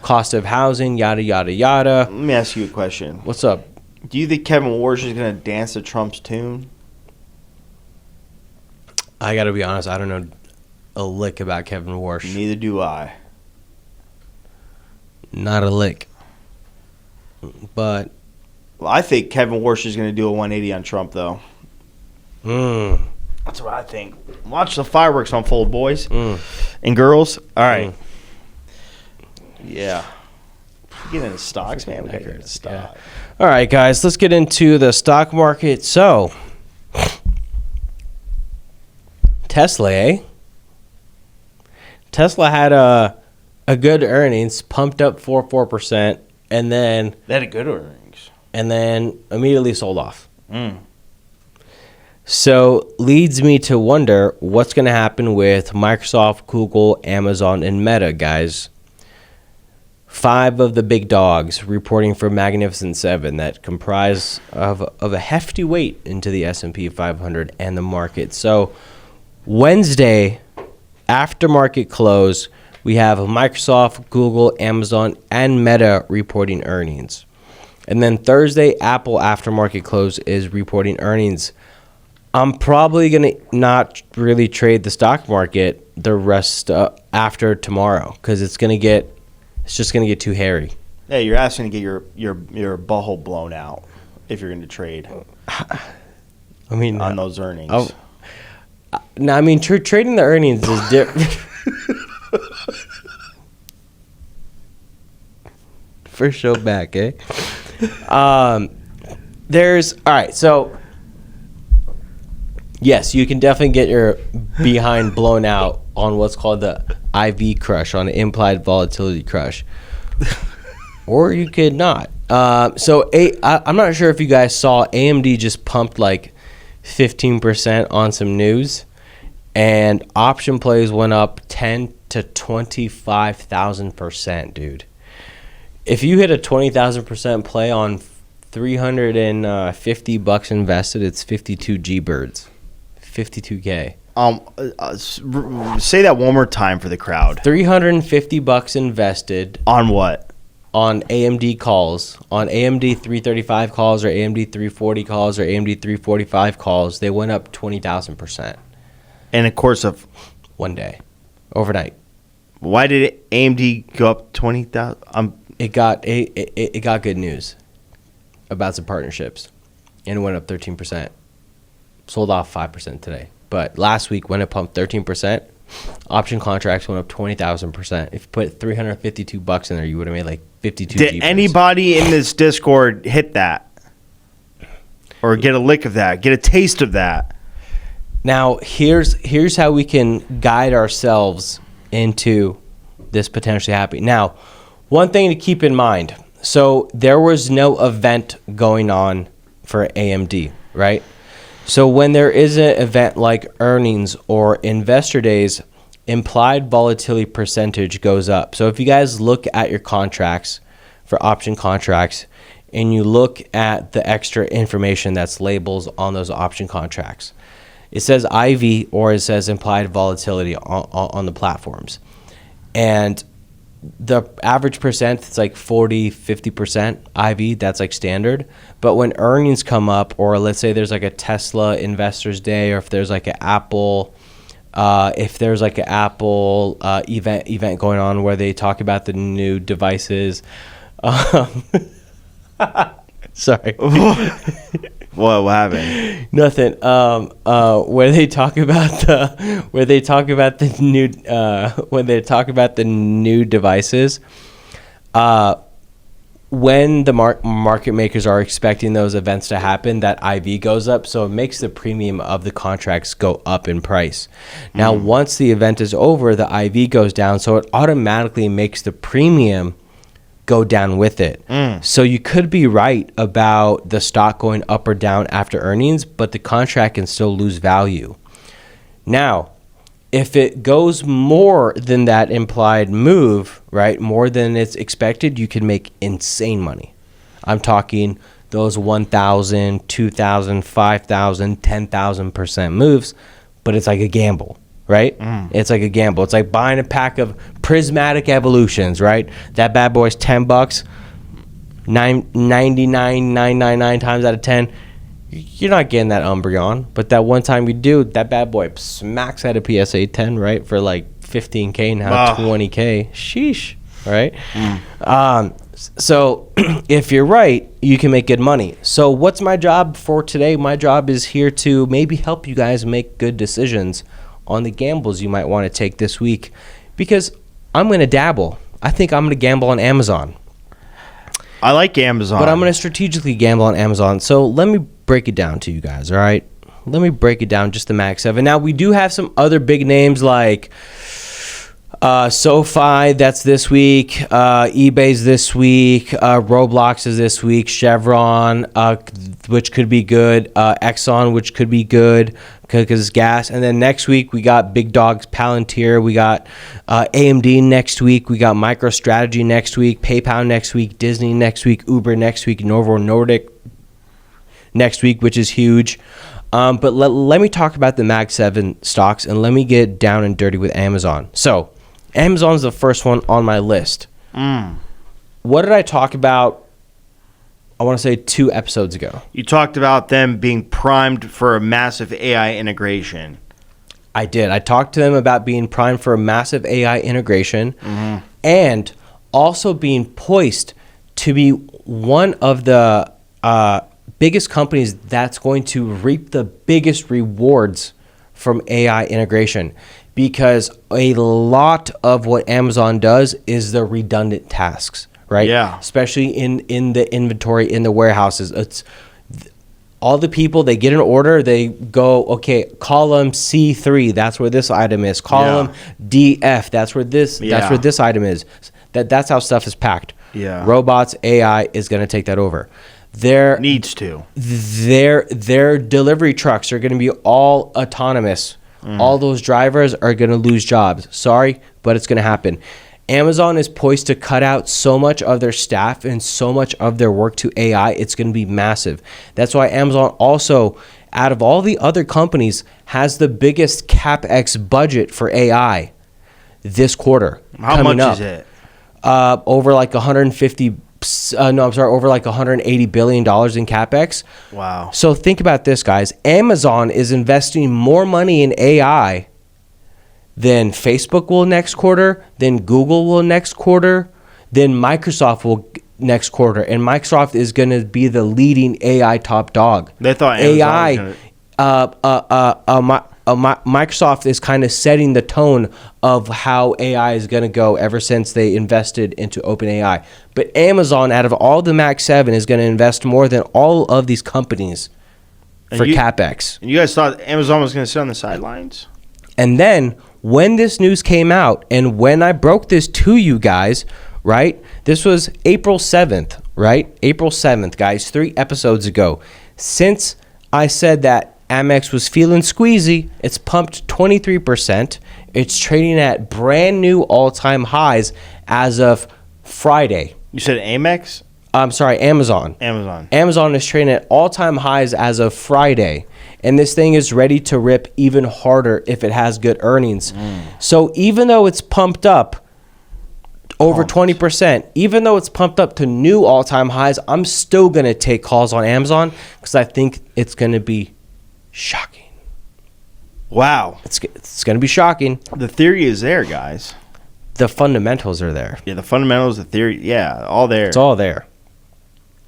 cost of housing, yada, yada, yada. Let me ask you a question. What's up? Do you think Kevin Warsh is going to dance to Trump's tune? I got to be honest, I don't know a lick about Kevin Warsh. Neither do I. Not a lick. But well, I think Kevin Warsh is going to do a 180 on Trump, though. That's what I think. Watch the fireworks unfold, boys and girls. All right. Yeah. Get into stocks, man. We got to get into stocks. Yeah. All right, guys, let's get into the stock market. So, Tesla, eh? Tesla had a good earnings, pumped up 4%, and then they had good earnings, and then immediately sold off. So leads me to wonder what's going to happen with Microsoft, Google, Amazon, and Meta, guys. 5 of the big dogs reporting for Magnificent 7 that comprise of a hefty weight into the S&P 500 and the market. So Wednesday, after market close, we have Microsoft, Google, Amazon, and Meta reporting earnings. And then Thursday, Apple, after market close, is reporting earnings. I'm probably going to not really trade the stock market the rest after tomorrow because it's just going to get too hairy. Yeah, you're asking to get your butthole blown out if you're going to trade. I mean, on those earnings. No, I mean, trading the earnings is different. First show back, eh? All right, so yes, you can definitely get your behind blown out on what's called the IV crush, on an implied volatility crush. Or you could not. I'm not sure if you guys saw AMD just pumped like 15% on some news, and option plays went up 10 to 25,000%, dude. If you hit a 20,000% play on $350 invested, it's 52 G birds, 52K. Say that one more time for the crowd. $350 invested On what? on AMD calls, on AMD 335 calls or AMD 340 calls or AMD 345 calls. They went up 20,000% In a course of one day, overnight. Why did AMD go up 20,000? It got good news about some partnerships, and it went up 13%. Sold off 5% today, but last week when it pumped 13%, option contracts went up 20,000%. If you put $352 in there, you would have made like 52. Did anybody in this Discord hit that, or get a lick of that, get a taste of that? Now here's how we can guide ourselves into this potentially happening. Now, one thing to keep in mind. So there was no event going on for AMD, right? So when there is an event like earnings or investor days, implied volatility percentage goes up. So if you guys look at your contracts for option contracts and you look at the extra information that's labels on those option contracts, it says IV or it says implied volatility on the platforms. And the average percent, it's like 40, 50% IV. That's like standard. But when earnings come up, or let's say there's like a Tesla Investors Day, or if there's like an Apple, event going on where they talk about the new devices. Sorry. What happened? Nothing. Where they talk about the new devices, when the market makers are expecting those events to happen, that IV goes up, so it makes the premium of the contracts go up in price. Now, once the event is over, the IV goes down, so it automatically makes the premium go down with it. So you could be right about the stock going up or down after earnings, but the contract can still lose value. Now, if it goes more than that implied move, right, more than it's expected, you can make insane money. I'm talking those 1,000, 2,000, 5,000, 10,000% moves, but it's like a gamble. Right? It's like a gamble. It's like buying a pack of prismatic evolutions, right? That bad boy's $10, 99,999 times out of 10. You're not getting that Umbreon, but that one time you do, that bad boy smacks out a PSA 10, right? For like 15K now, 20K. Sheesh, right? So if you're right, you can make good money. So what's my job for today? My job is here to maybe help you guys make good decisions on the gambles you might want to take this week, because I'm going to dabble. I think I'm going to gamble on Amazon. I like Amazon. But I'm going to strategically gamble on Amazon. So let me break it down to you guys, all right? Let me break it down just the Mag 7. Now, we do have some other big names like SoFi, that's this week. eBay's this week. Roblox is this week. Chevron, which could be good. Exxon, which could be good because it's gas. And then next week, we got big dogs, Palantir. We got AMD next week. We got MicroStrategy next week. PayPal next week. Disney next week. Uber next week. Novo Nordic next week, which is huge. But let me talk about the Mag 7 stocks, and let me get down and dirty with Amazon. So Amazon's the first one on my list. What did I talk about? I want to say 2 episodes ago. You talked about them being primed for a massive AI integration. I did. I talked to them about being primed for a massive AI integration, and also being poised to be one of the biggest companies that's going to reap the biggest rewards from AI integration, because a lot of what Amazon does is the redundant tasks, right? Yeah. Especially in the inventory, in the warehouses. It's all the people, they get an order, they go, okay, column C3, that's where this item is. Column DF, that's where this item is. That's how stuff is packed. Yeah. Robots, AI is going to take that over. Their Needs to. their delivery trucks are going to be all autonomous. All those drivers are going to lose jobs. Sorry, but it's going to happen. Amazon is poised to cut out so much of their staff and so much of their work to AI. It's going to be massive. That's why Amazon also, out of all the other companies, has the biggest CapEx budget for AI this quarter. How much is it? Over like 150. Over like $180 billion in CapEx. Wow. So think about this, guys. Amazon is investing more money in AI than Facebook will next quarter, than Google will next quarter, than Microsoft will next quarter. And Microsoft is going to be the leading AI top dog. They thought Amazon Microsoft is kind of setting the tone of how AI is going to go ever since they invested into OpenAI. But Amazon, out of all the Mac 7, is going to invest more than all of these companies for CapEx. And you guys thought Amazon was going to sit on the sidelines? And then when this news came out and when I broke this to you guys, right? This was April 7th, right? April 7th, guys, 3 episodes ago. Since I said that Amex was feeling squeezy, it's pumped 23%. It's trading at brand new all-time highs as of Friday. You said Amex? I'm sorry, Amazon. Amazon is trading at all-time highs as of Friday. And this thing is ready to rip even harder if it has good earnings. So even though it's pumped up over 20%, even though it's pumped up to new all-time highs, I'm still going to take calls on Amazon because I think it's going to be shocking. Wow. It's going to be shocking. The theory is there, guys. The fundamentals are there. Yeah, the fundamentals, the theory, yeah, all there. It's all there.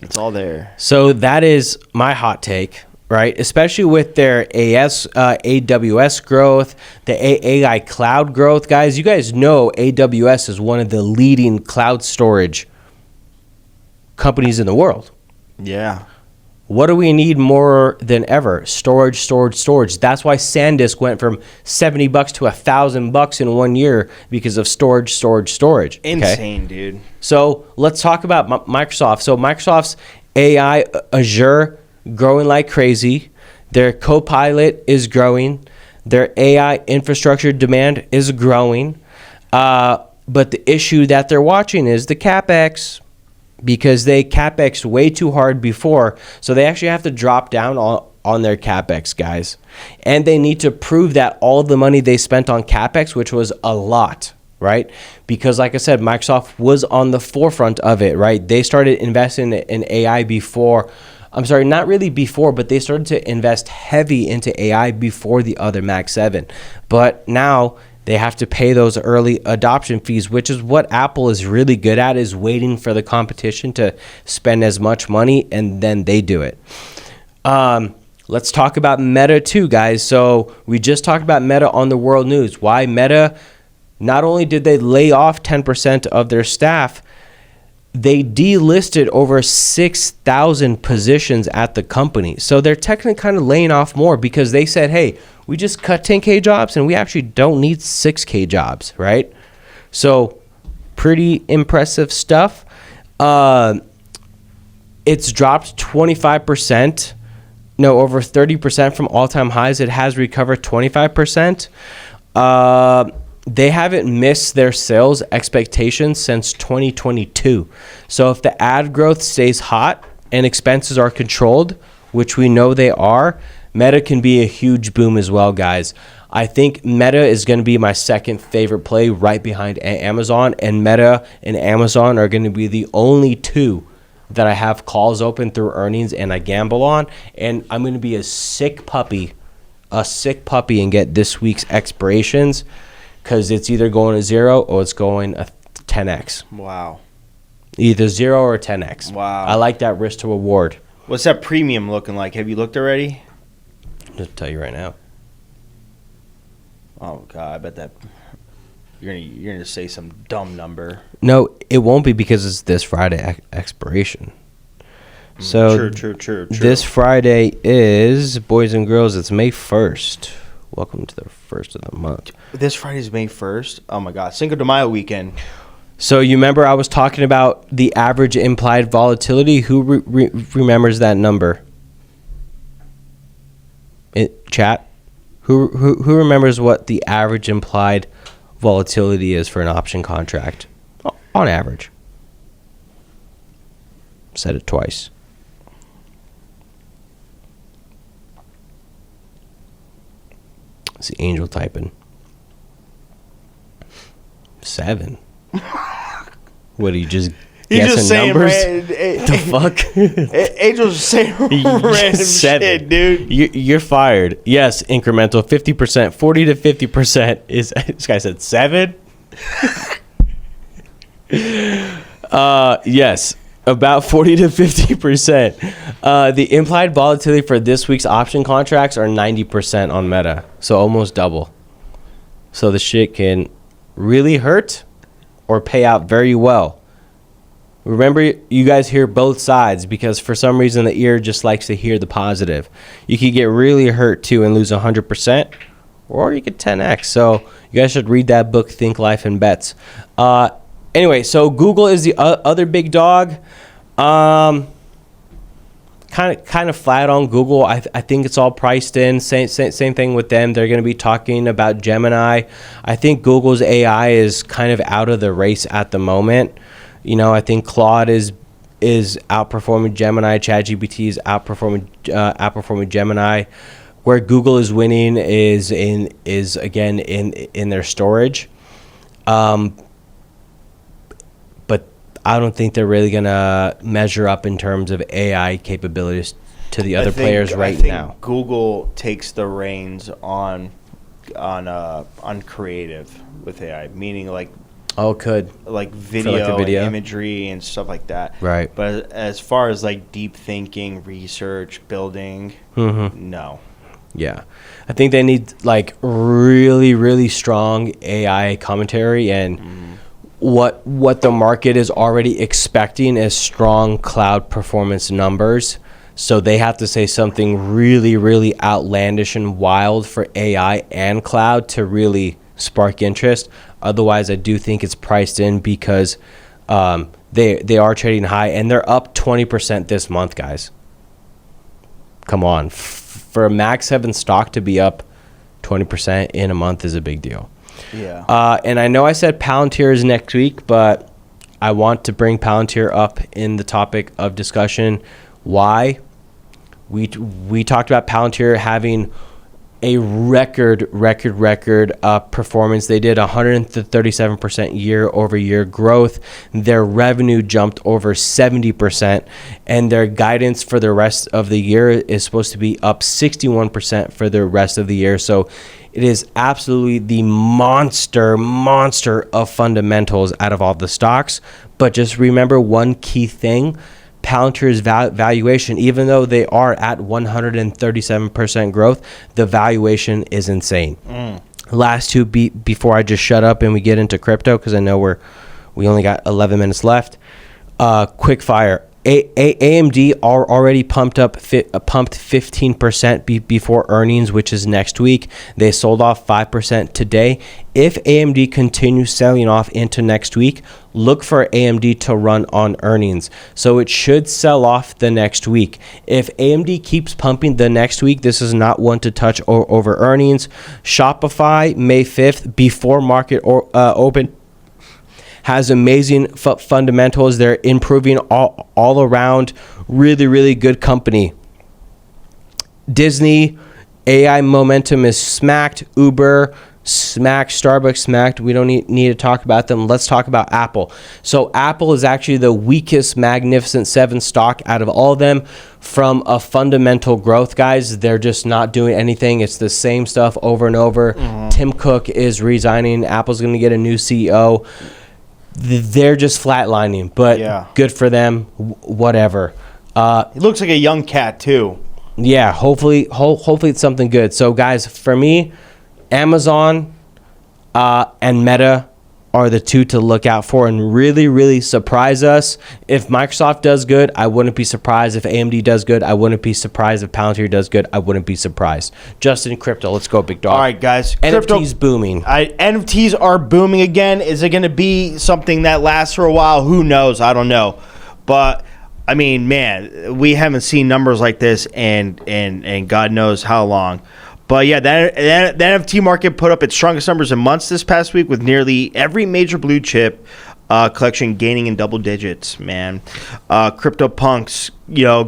It's all there. So that is my hot take, right? Especially with their AWS growth, the AI cloud growth. Guys, you guys know AWS is one of the leading cloud storage companies in the world. Yeah. What do we need more than ever? Storage. That's why SanDisk went from $70 to $1,000 in 1 year because of storage. Insane, dude. So let's talk about Microsoft. So Microsoft's AI Azure growing like crazy. Their Copilot is growing. Their AI infrastructure demand is growing. But the issue that they're watching is the CapEx, because they CapEx way too hard before. So they actually have to drop down on their CapEx, guys. And they need to prove that all the money they spent on CapEx, which was a lot, right? Because like I said, Microsoft was on the forefront of it, right? They started investing in AI before. I'm sorry, not really before, but they started to invest heavy into AI before the other Mac 7. But now they have to pay those early adoption fees, which is what Apple is really good at, is waiting for the competition to spend as much money, and then they do it. Let's talk about Meta too, guys. So we just talked about Meta on the world news. Why Meta? Not only did they lay off 10% of their staff, they delisted over 6,000 positions at the company. So they're technically kind of laying off more because they said, hey, we just cut 10K jobs and we actually don't need 6K jobs, right? So pretty impressive stuff. It's dropped 25%. No, over 30% from all-time highs. It has recovered 25%. They haven't missed their sales expectations since 2022. So if the ad growth stays hot and expenses are controlled, which we know they are, Meta can be a huge boom as well, guys. I think Meta is going to be my second favorite play right behind Amazon, and Meta and Amazon are going to be the only two that I have calls open through earnings and I gamble on. And I'm going to be a sick puppy and get this week's expirations, because it's either going to 0 or it's going a 10x. Wow. Either 0 or 10x. Wow. I like that risk to reward. What's that premium looking like? Have you looked already? I'll tell you right now. Oh God, I bet that you're gonna say some dumb number. No, it won't be, because it's this Friday expiration. So True. This Friday is, boys and girls, it's May 1st. Welcome to the first of the month. This Friday is May 1st. Oh my God, Cinco de Mayo weekend. So you remember I was talking about the average implied volatility? Who remembers that number? Chat? Who remembers what the average implied volatility is for an option contract? On average. Said it twice. It's the angel typing. 7. What are you just guessing numbers? The fuck? Angel's saying random shit, dude. You're fired. Yes, incremental 50%, 40 to 50% is. This guy said 7. Yes, about 40 to 50%. The implied volatility for this week's option contracts are 90% on Meta, so almost double. So the shit can really hurt or pay out very well. Remember, you guys hear both sides because for some reason the ear just likes to hear the positive. You could get really hurt too and lose 100%, or you could 10x. So you guys should read that book, Think Life and Bets. Anyway, so Google is the other big dog. Kind of flat on Google. I think it's all priced in. Same thing with them. They're going to be talking about Gemini. I think Google's AI is kind of out of the race at the moment. You know, I think Claude is outperforming Gemini. ChatGPT is outperforming Gemini. Where Google is winning is again in their storage. But I don't think they're really gonna measure up in terms of AI capabilities to the other players right now. Google takes the reins on creative with AI, meaning like video, video, imagery, and stuff like that. Right. But as far as like deep thinking, research, building, no. Yeah, I think they need like really, really strong AI commentary, and what the market is already expecting is strong cloud performance numbers. So they have to say something really, really outlandish and wild for AI and cloud to really spark interest. Otherwise, I do think it's priced in because they are trading high and they're up 20% this month, guys. Come on. For a Mag 7 stock to be up 20% in a month is a big deal. Yeah. And I know I said Palantir is next week, but I want to bring Palantir up in the topic of discussion. Why? We talked about Palantir having a record performance. They did 137% year-over-year growth. Their revenue jumped over 70%, and their guidance for the rest of the year is supposed to be up 61% for the rest of the year. So it is absolutely the monster of fundamentals out of all the stocks. But just remember one key thing. Palantir's valuation, even though they are at 137% growth, the valuation is insane. Last two before I just shut up and we get into crypto, because I know we only got 11 minutes left. Quick fire. AMD are already pumped 15% before earnings, which is next week. They sold off 5% today. If AMD continues selling off into next week, look for AMD to run on earnings. So it should sell off the next week. If AMD keeps pumping the next week, this is not one to touch over earnings. Shopify, May 5th, before market open, has amazing fundamentals. They're improving all around. Really good company. Disney, AI momentum is smacked. Uber, smacked. Starbucks, smacked. We don't need to talk about them. Let's talk about Apple. So Apple is actually the weakest Magnificent 7 stock out of all of them from a fundamental growth, guys. They're just not doing anything. It's the same stuff over and over. Tim Cook is resigning. Apple's going to get a new CEO. They're just flatlining, but good for them. Whatever. It looks like a young cat too. Yeah, hopefully it's something good. So, guys, for me, Amazon and Meta are the two to look out for and really, really surprise us. If Microsoft does good, I wouldn't be surprised. If AMD does good, I wouldn't be surprised. If Palantir does good, I wouldn't be surprised. Just in crypto, let's go, big dog. All right, guys. NFTs booming. NFTs are booming again. Is it going to be something that lasts for a while? Who knows? I don't know. But, I mean, man, we haven't seen numbers like this and God knows how long. But yeah, the NFT market put up its strongest numbers in months this past week, with nearly every major blue chip collection gaining in double digits. Man, CryptoPunks,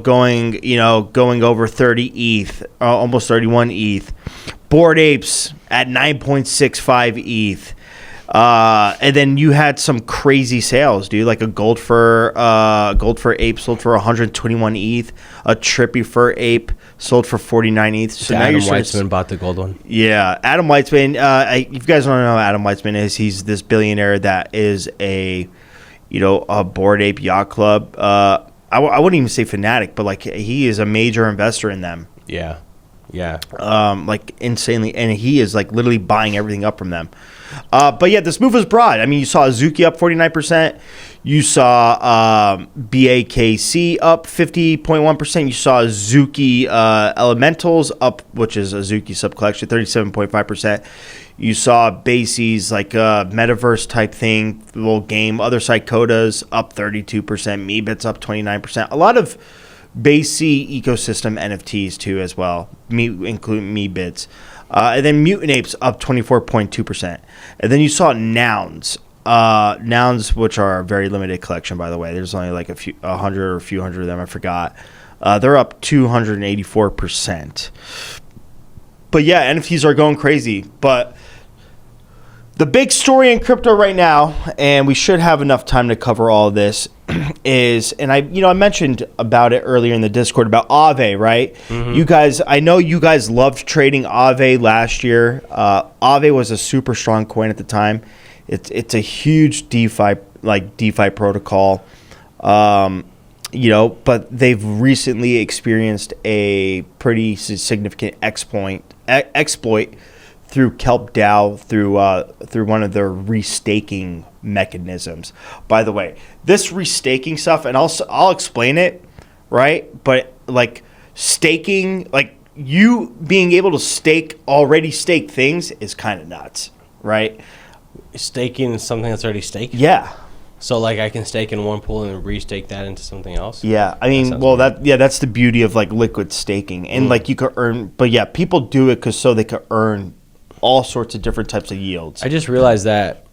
going over 30 ETH, almost 31 ETH. Bored Apes at 9.65 ETH. And then you had some crazy sales, dude. Like a gold fur ape sold for 121 ETH. A trippy fur ape sold for 49 ETH. So Adam Weitzman bought the gold one. Yeah, Adam Weitzman. If you guys don't know who Adam Weitzman is, he's this billionaire that is a Bored Ape Yacht Club. I wouldn't even say fanatic, but like he is a major investor in them. Yeah. Like insanely, and he is like literally buying everything up from them. But yeah, this move was broad. I mean, you saw Azuki up 49%. You saw BAKC up 50.1%. You saw Azuki Elementals up, which is Azuki sub-collection, 37.5%. You saw Bases, like a metaverse type thing, little game. Other Psychotas up 32%. Meebits up 29%. A lot of Base C ecosystem NFTs too as well, including Meebits. And then Mutant Apes up 24.2%. And then you saw Nouns. Nouns, which are a very limited collection, by the way. There's only like a hundred or a few hundred of them. I forgot. They're up 284%. But yeah, NFTs are going crazy. But the big story in crypto right now, and we should have enough time to cover all of this, is, and I mentioned about it earlier in the Discord about AAVE, right? Mm-hmm. You guys, I know you guys loved trading AAVE last year. AAVE was a super strong coin at the time. It's a huge DeFi protocol, but they've recently experienced a pretty significant exploit through Kelp DAO through one of their restaking mechanisms. By the way, this restaking stuff, and I'll explain it, right? But like staking, like you being able to already stake things is kind of nuts, right? Staking is something that's already staked? Yeah. So like I can stake in one pool and then restake that into something else? Yeah. I mean, that's the beauty of like liquid staking. And like you could earn, but yeah, people do it so they could earn all sorts of different types of yields. I just realized that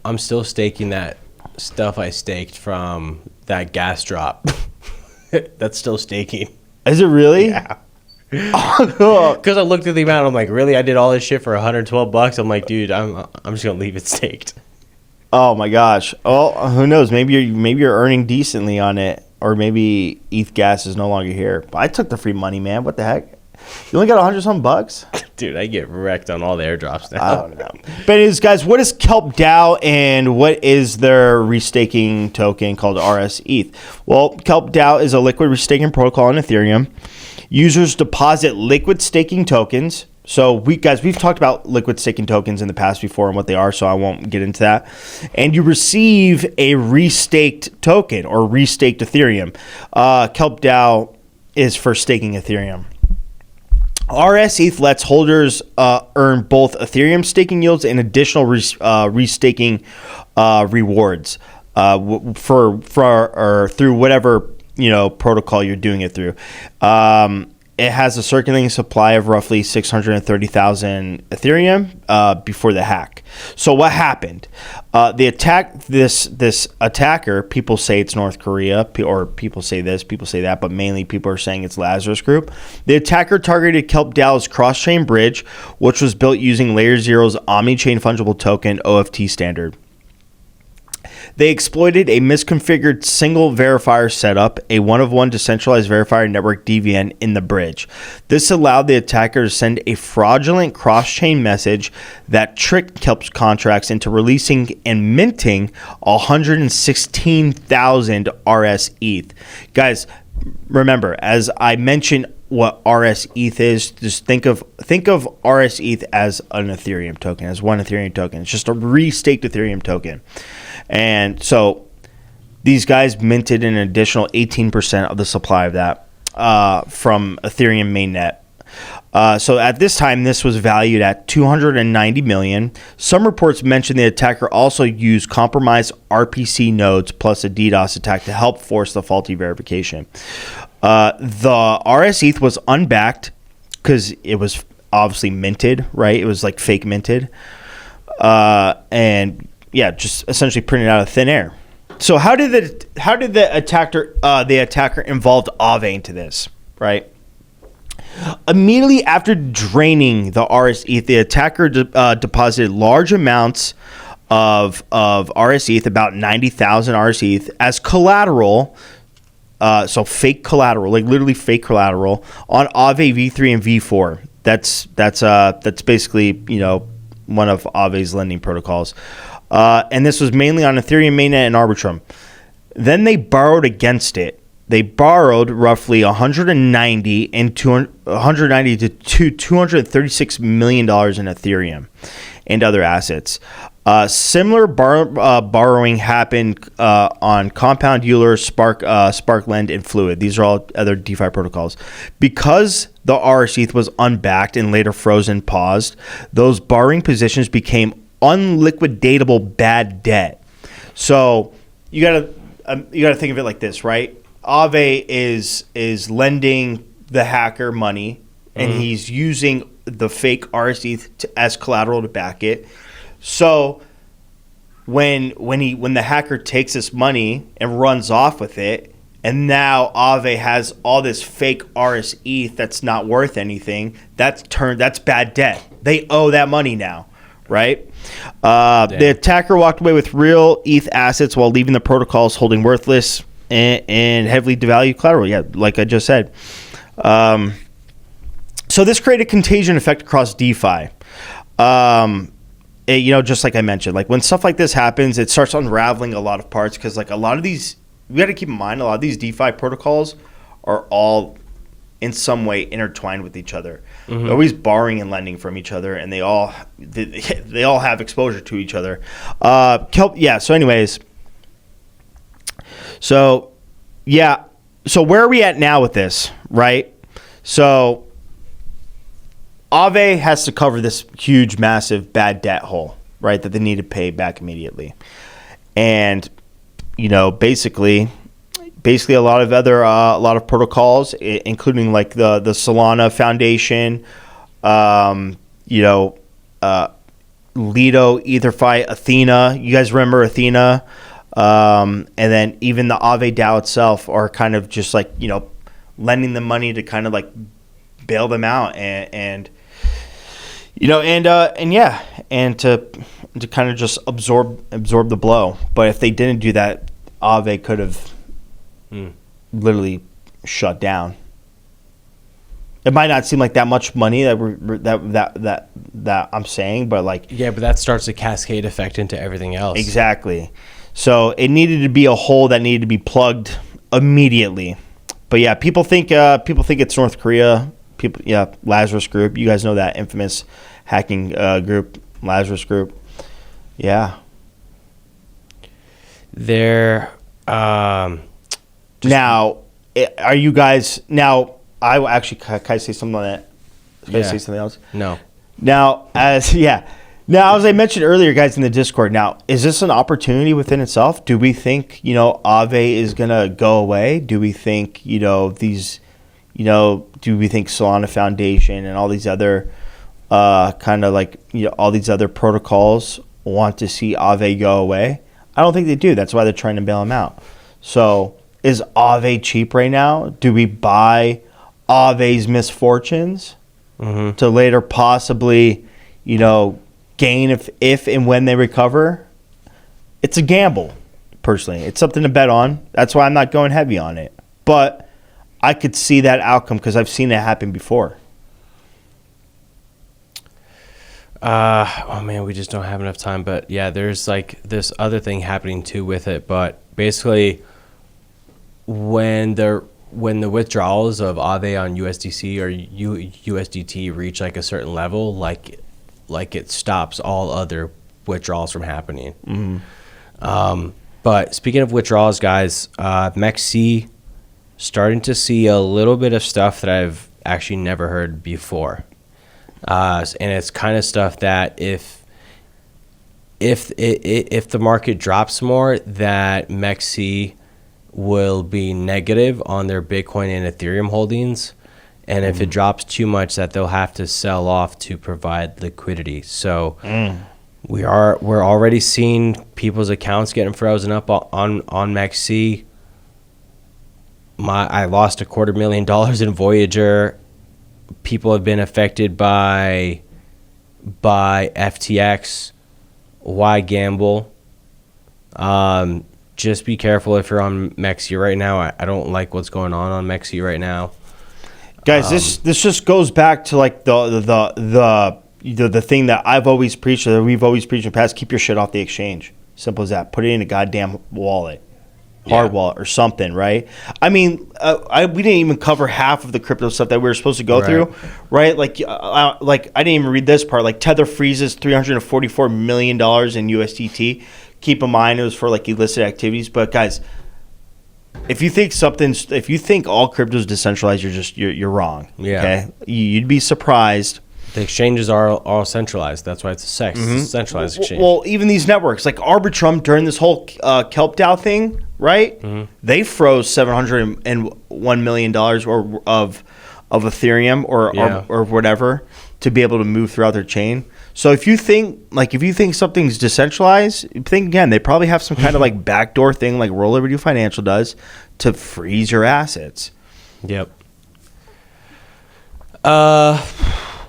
I'm still staking that stuff I staked from that gas drop. That's still staking. Is it really? Yeah. Because I looked at the amount, I'm like, really? I did all this shit for $112? I'm like, dude, I'm just gonna leave it staked. Oh my gosh. Well, who knows? Maybe you're earning decently on it, or maybe ETH gas is no longer here. But I took the free money, man. What the heck? You only got $100-some? Dude, I get wrecked on all the airdrops now. I don't know. But anyways, guys, what is Kelp DAO and what is their restaking token called RSETH? Well, Kelp DAO is a liquid restaking protocol on Ethereum. Users deposit liquid staking tokens. So we've talked about liquid staking tokens in the past before and what they are, so I won't get into that. And you receive a restaked token or restaked Ethereum. Kelp DAO is for staking Ethereum. RSETH lets holders earn both Ethereum staking yields and additional restaking rewards for through whatever protocol you're doing it through. It has a circulating supply of roughly 630,000 Ethereum before the hack. So what happened? This attacker, people say it's North Korea, or people say this, people say that, but mainly people are saying it's Lazarus Group. The attacker targeted Kelp DAO's cross-chain bridge, which was built using Layer Zero's Omni-Chain Fungible Token OFT standard. They exploited a misconfigured single verifier setup, a one-of-one decentralized verifier network DVN in the bridge. This allowed the attacker to send a fraudulent cross-chain message that tricked Kelp's contracts into releasing and minting 116,000 RSETH. Guys, remember, as I mentioned what RS ETH is, just think of RS ETH as an Ethereum token, as one Ethereum token. It's just a restaked Ethereum token. And so these guys minted an additional 18% of the supply of that from Ethereum mainnet. So at this time, this was valued at $290 million. Some reports mention the attacker also used compromised RPC nodes plus a DDoS attack to help force the faulty verification. The RS ETH was unbacked because it was obviously minted, right? It was like fake minted. And yeah, just essentially printed out of thin air. So how did the attacker involved AAVE into this, right? Immediately after draining the RS ETH, the attacker deposited large amounts of RS ETH, about 90,000 RS ETH, as collateral. So fake collateral, like literally fake collateral on AAVE V3 and V4. That's basically, you know, one of Aave's lending protocols. And this was mainly on Ethereum mainnet and Arbitrum. Then they borrowed against it. They borrowed roughly $190 to $236 million in Ethereum and other assets. Similar borrowing happened on Compound, Euler, Sparkland, and Fluid. These are all other DeFi protocols. Because the RS ETH was unbacked and later frozen, paused, those borrowing positions became unliquidatable bad debt. So you gotta think of it like this, right? AAVE is lending the hacker money, and he's using the fake RS ETH as collateral to back it. So when the hacker takes this money and runs off with it, and now AAVE has all this fake RS ETH that's not worth anything, that's bad debt. They owe that money now, right? The attacker walked away with real ETH assets while leaving the protocols holding worthless and heavily devalued collateral. Yeah, like I just said. So this created contagion effect across DeFi. Just like I mentioned, like when stuff like this happens, it starts unraveling a lot of parts, because like a lot of these, we got to keep in mind, a lot of these DeFi protocols are all in some way intertwined with each other. They're always borrowing and lending from each other, and they all have exposure to each other. So where are we at now with this, right? So AAVE has to cover this huge, massive bad debt hole, right, that they need to pay back immediately. And, you know, basically a lot of protocols, including like the Solana Foundation, Lido, EtherFi, Athena. You guys remember Athena? And then even the AAVE DAO itself are kind of just like, you know, lending them money to kind of like bail them out and to kind of just absorb the blow. But if they didn't do that, AAVE could have literally shut down. It might not seem like that much money that I'm saying, but like, yeah, but that starts a cascade effect into everything else. Exactly. So it needed to be a hole that needed to be plugged immediately. But yeah, people think it's North Korea. Lazarus Group. You guys know that infamous hacking group, Lazarus Group. Yeah. They're now. Are you guys now? I actually can I say something on that? Can I say something else? No. Now, as I mentioned earlier, guys, in the Discord. Now, is this an opportunity within itself? Do we think AAVE is gonna go away? Do we think do we think Solana Foundation and all these other all these other protocols want to see AAVE go away? I don't think they do. That's why they're trying to bail them out. So is AAVE cheap right now? Do we buy AAVE's misfortunes to later possibly, gain if and when they recover? It's a gamble, personally. It's something to bet on. That's why I'm not going heavy on it. But I could see that outcome because I've seen it happen before. We just don't have enough time. But yeah, there's like this other thing happening too with it. But basically, when the when the withdrawals of AAVE on USDC or USDT reach like a certain level, like it stops all other withdrawals from happening. But speaking of withdrawals, guys, MEXC starting to see a little bit of stuff that I've actually never heard before, and it's kind of stuff that if the market drops more, that MEXC will be negative on their Bitcoin and Ethereum holdings, and if it drops too much, that they'll have to sell off to provide liquidity. So we're already seeing people's accounts getting frozen up on MEXC. I lost $250,000 in Voyager. People have been affected by FTX. Why gamble? Just be careful if you're on MEXC right now. I don't like what's going on MEXC right now. Guys, this just goes back to like the thing that I've always preached, or that we've always preached in the past. Keep your shit off the exchange. Simple as that. Put it in a goddamn wallet, hard wallet or something, right? I mean, we didn't even cover half of the crypto stuff that we were supposed to go through, right? Like I didn't even read this part. Like Tether freezes $344 million in USDT. Keep in mind it was for like illicit activities, but guys, if you think all crypto is decentralized, you're wrong. Yeah. Okay, you'd be surprised. The exchanges are all centralized. That's why it's a centralized exchange. Well, even these networks like Arbitrum during this whole Kelp DAO thing, right? They froze $701 million of Ethereum or whatever to be able to move throughout their chain. So if you think something's decentralized, think again. They probably have some kind of like backdoor thing, like Roll Overdue Financial does, to freeze your assets. Yep.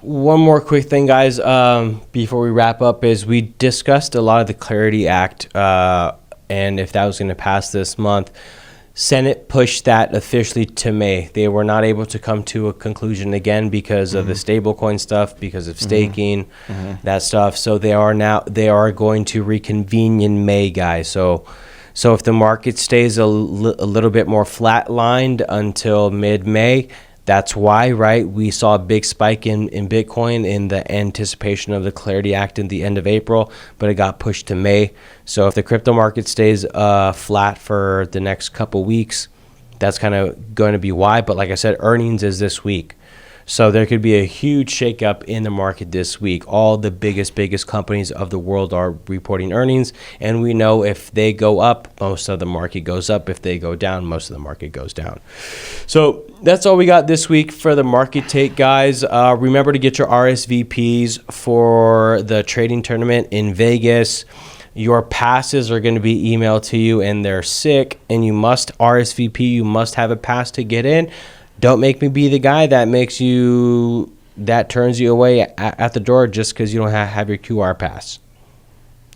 One more quick thing, guys, before we wrap up, is we discussed a lot of the Clarity Act, and if that was going to pass this month. Senate pushed that officially to May. They were not able to come to a conclusion again because of the stablecoin stuff, because of staking, that stuff. So they are going to reconvene in May, guys. So if the market stays a little bit more flatlined until mid-May, that's why, right, we saw a big spike in Bitcoin in the anticipation of the Clarity Act in the end of April, but it got pushed to May. So if the crypto market stays flat for the next couple weeks, that's kind of going to be why. But like I said, earnings is this week. So there could be a huge shakeup in the market this week. All the biggest companies of the world are reporting earnings, and we know if they go up, most of the market goes up. If they go down, most of the market goes down. So that's all we got this week for the market take, guys. Remember to get your RSVPs for the trading tournament in Vegas. Your passes are going to be emailed to you, and they're sick, and you must RSVP. You must have a pass to get in. Don't make me be the guy that turns you away at the door just because you don't have your QR pass.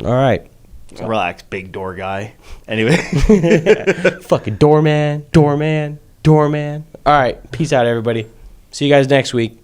All right. Relax, big door guy. Anyway. Fucking doorman. All right. Peace out, everybody. See you guys next week.